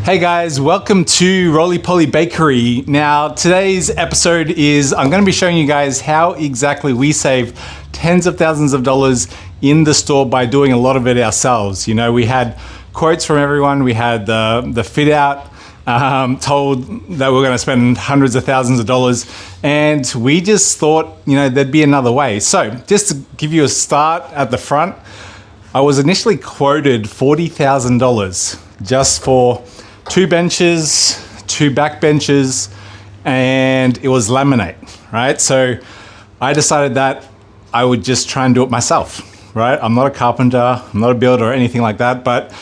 Hey guys, welcome to Rolli Polli Bakery. Now, today's episode is I'm going to be showing you guys how exactly we save tens of thousands of dollars in the store by doing a lot of it ourselves. You know, we had quotes from everyone, we had the fit out, told that we're going to spend hundreds of thousands of dollars, and we just thought, you know, there'd be another way. So, just to give you a start at the front, I was initially quoted $40,000 just for 2 benches, 2 back benches, and it was laminate, right? So I decided that I would just try and do it myself, right? I'm not a carpenter, I'm not a builder or anything like that, but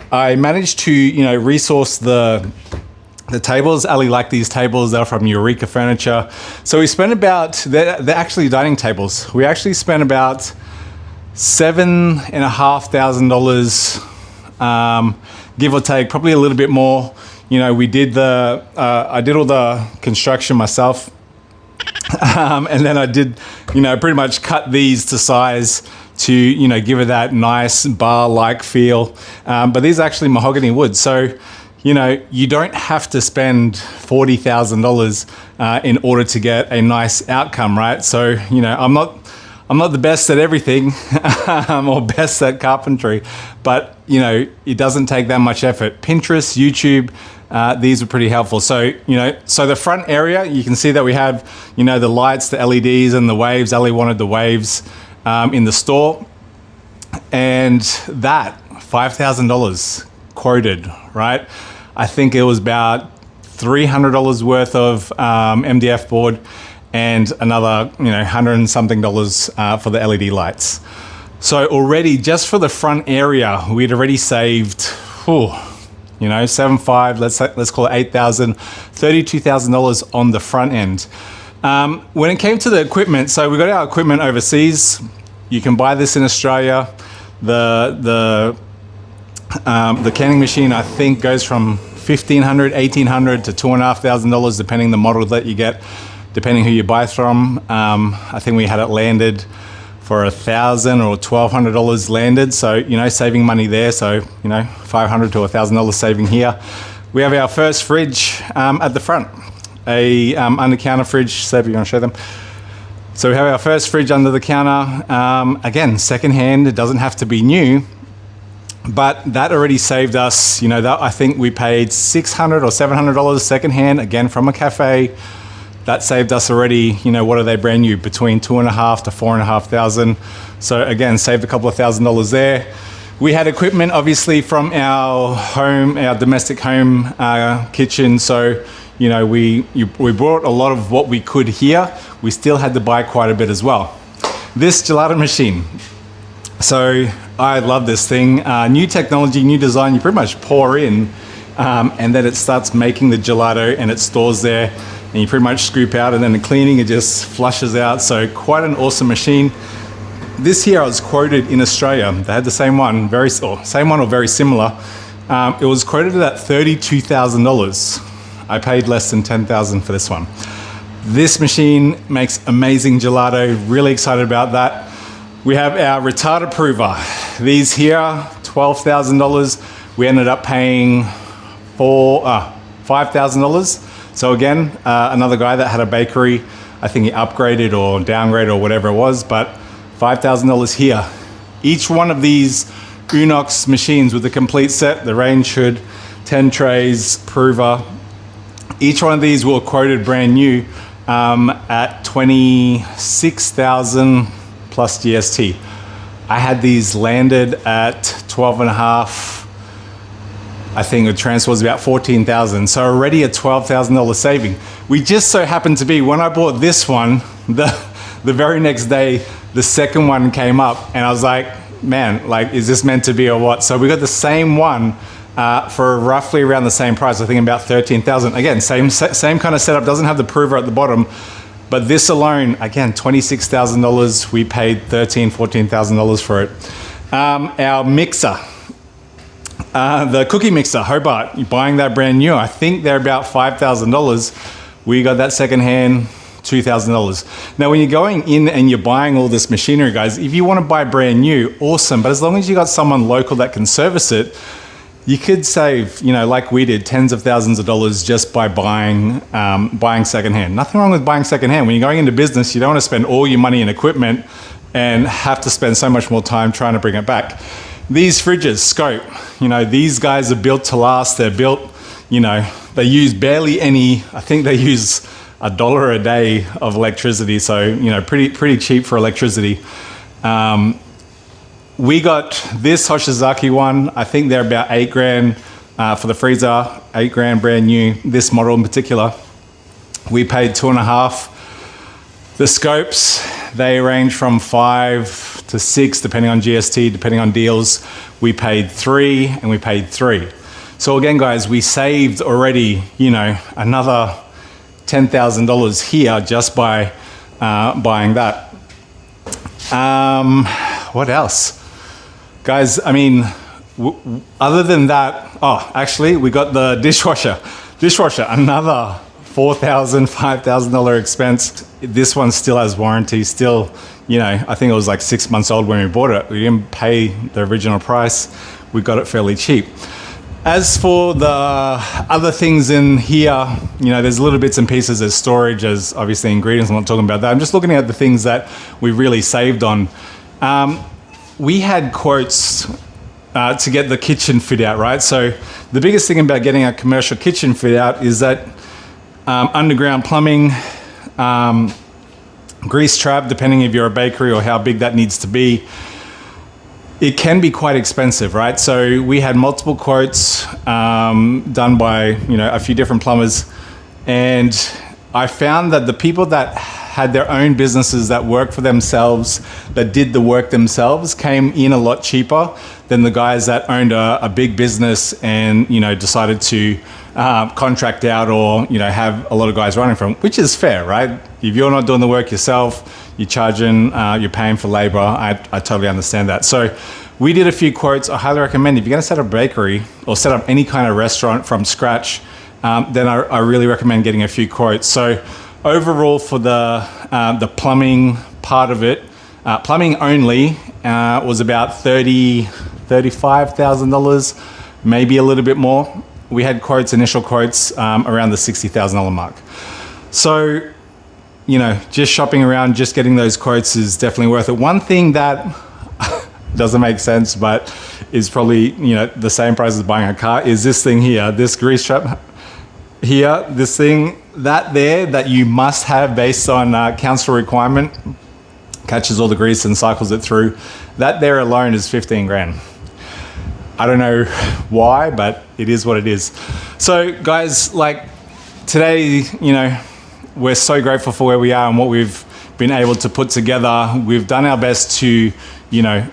I managed to, you know, resource the tables. Ali liked these tables, they're from Eureka Furniture. So we spent about, they're actually dining tables. We actually spent about $7,500, give or take, probably a little bit more. You know, we did I did all the construction myself. And then I did, you know, pretty much cut these to size to, you know, give it that nice bar-like feel. But these are actually mahogany wood. So, you know, you don't have to spend $40,000 in order to get a nice outcome, right? So, you know, I'm not the best at everything or best at carpentry, but you know, it doesn't take that much effort. Pinterest, YouTube, these are pretty helpful. So, you know, so the front area, you can see that we have, you know, the lights, the LEDs and the waves. Ali wanted the waves in the store, and that $5,000 quoted, right? I think it was about $300 worth of MDF board, and another, you know, $100 and something for the LED lights. So already, just for the front area, we'd already saved, you know, 7.5, let's call it $8,000, $32,000 on the front end. When it came to the equipment, so we got our equipment overseas. You can buy this in Australia. The canning machine, I think, goes from $1,500, $1,800 to $2,500, depending the model that you get, depending who you buy from. I think we had it landed for $1,000 or $1,200 landed. So, you know, saving money there. So, you know, $500 to $1,000 saving here. We have our first fridge at the front, a under-counter fridge. Seb, you want to show them? So we have our first fridge under the counter. Again, secondhand, it doesn't have to be new, but that already saved us, you know, I think we paid $600 or $700 secondhand, again, from a cafe. That saved us already, you know, what are they brand new? Between $2,500 to $4,500. So again, saved a couple of $1,000s there. We had equipment, obviously, from our home, our domestic home kitchen. So, you know, we brought a lot of what we could here. We still had to buy quite a bit as well. This gelato machine. So I love this thing. New technology, new design. You pretty much pour in and then it starts making the gelato and it stores there. And you pretty much scoop out, and then the cleaning, it just flushes out. So quite an awesome machine. This here I was quoted in Australia. They had the same one, same one or very similar. It was quoted at $32,000. I paid less than $10,000 for this one. This machine makes amazing gelato. Really excited about that. We have our retard approver. These here, $12,000. We ended up paying $5,000. So again, another guy that had a bakery, I think he upgraded or downgraded or whatever it was, but $5,000 here. Each one of these Unox machines with the complete set, the range hood, 10 trays, prover, each one of these were quoted brand new at $26,000 plus GST. I had these landed at 12.5. I think the transfer was about $14,000. So already a $12,000 saving. We just so happened to be, when I bought this one, the very next day, the second one came up and I was like, man, like, is this meant to be or what? So we got the same one for roughly around the same price. I think about $13,000. Again, same kind of setup, doesn't have the prover at the bottom, but this alone, again, $26,000. We paid $13,000, $14,000 for it. Our mixer. The cookie mixer, Hobart, you're buying that brand new. I think they're about $5,000. We got that secondhand, $2,000. Now, when you're going in and you're buying all this machinery, guys, if you want to buy brand new, awesome. But as long as you got someone local that can service it, you could save, you know, like we did, tens of thousands of dollars just by buying secondhand. Nothing wrong with buying secondhand. When you're going into business, you don't want to spend all your money in equipment and have to spend so much more time trying to bring it back. These fridges, Scope, you know, these guys are built to last. They're built, you know, they use barely any, I think they use $1 a day of electricity. So, you know, pretty cheap for electricity. We got this Hoshizaki one. I think they're about $8,000 for the freezer, $8,000 brand new. This model in particular, we paid 2.5. The Scopes, they range from 5 to 6, depending on GST, depending on deals. We paid 3 and we paid 3. So again, guys, we saved already, you know, another $10,000 here just by buying that. What else? Guys, I mean, other than that, oh, actually, we got the dishwasher. Another $4,000, $5,000 expense. This one still has warranty, still, you know, I think it was like 6 months old when we bought it. We didn't pay the original price. We got it fairly cheap. As for the other things in here, you know, there's little bits and pieces. There's storage, there's obviously ingredients. I'm not talking about that. I'm just looking at the things that we really saved on. We had quotes to get the kitchen fit out, right? So the biggest thing about getting a commercial kitchen fit out is that underground plumbing, grease trap, depending if you're a bakery or how big that needs to be, it can be quite expensive, right? So we had multiple quotes done by, you know, a few different plumbers, and I found that the people that had their own businesses that worked for themselves, that did the work themselves, came in a lot cheaper than the guys that owned a big business and, you know, decided to contract out or, you know, have a lot of guys running from, which is fair, right? If you're not doing the work yourself, you're charging, you're paying for labor. I totally understand that. So we did a few quotes. I highly recommend if you're gonna set up a bakery or set up any kind of restaurant from scratch, then I really recommend getting a few quotes. So overall for the plumbing part of it, plumbing only was about $35,000, maybe a little bit more. We had quotes, initial quotes, around the $60,000 mark. So, you know, just shopping around, just getting those quotes is definitely worth it. One thing that doesn't make sense, but is probably, you know, the same price as buying a car is this thing here, this grease trap here, this thing, that there, that you must have based on council requirement, catches all the grease and cycles it through. That there alone is $15,000. I don't know why, but it is what it is. So guys, like today, you know, we're so grateful for where we are and what we've been able to put together. We've done our best to, you know,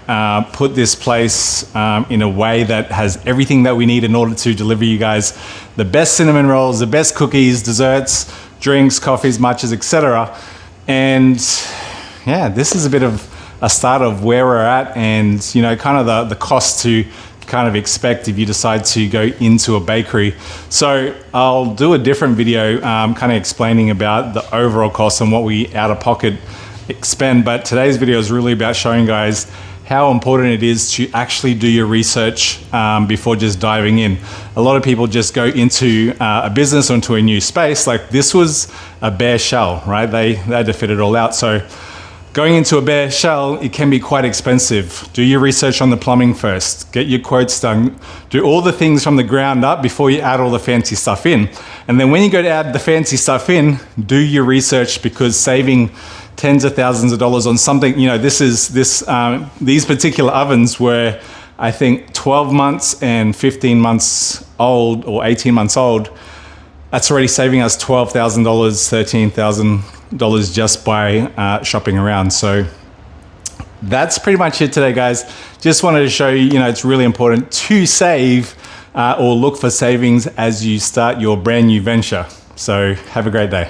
put this place in a way that has everything that we need in order to deliver you guys the best cinnamon rolls, the best cookies, desserts, drinks, coffees, matchas, etc. And yeah, this is a bit of a start of where we're at and, you know, kind of the cost to kind of expect if you decide to go into a bakery. So I'll do a different video kind of explaining about the overall cost and what we out of pocket expend, but today's video is really about showing guys how important it is to actually do your research before just diving in. A lot of people just go into a business or into a new space. Like this was a bare shell, right? They had to fit it all out. So going into a bare shell, it can be quite expensive. Do your research on the plumbing first. Get your quotes done. Do all the things from the ground up before you add all the fancy stuff in. And then when you go to add the fancy stuff in, do your research, because saving tens of thousands of dollars on something, you know, these particular ovens were, I think, 12 months and 15 months old or 18 months old. That's already saving us $12,000, $13,000 just by shopping around. So that's pretty much it today, guys. Just wanted to show you, you know, it's really important to save or look for savings as you start your brand new venture. So have a great day.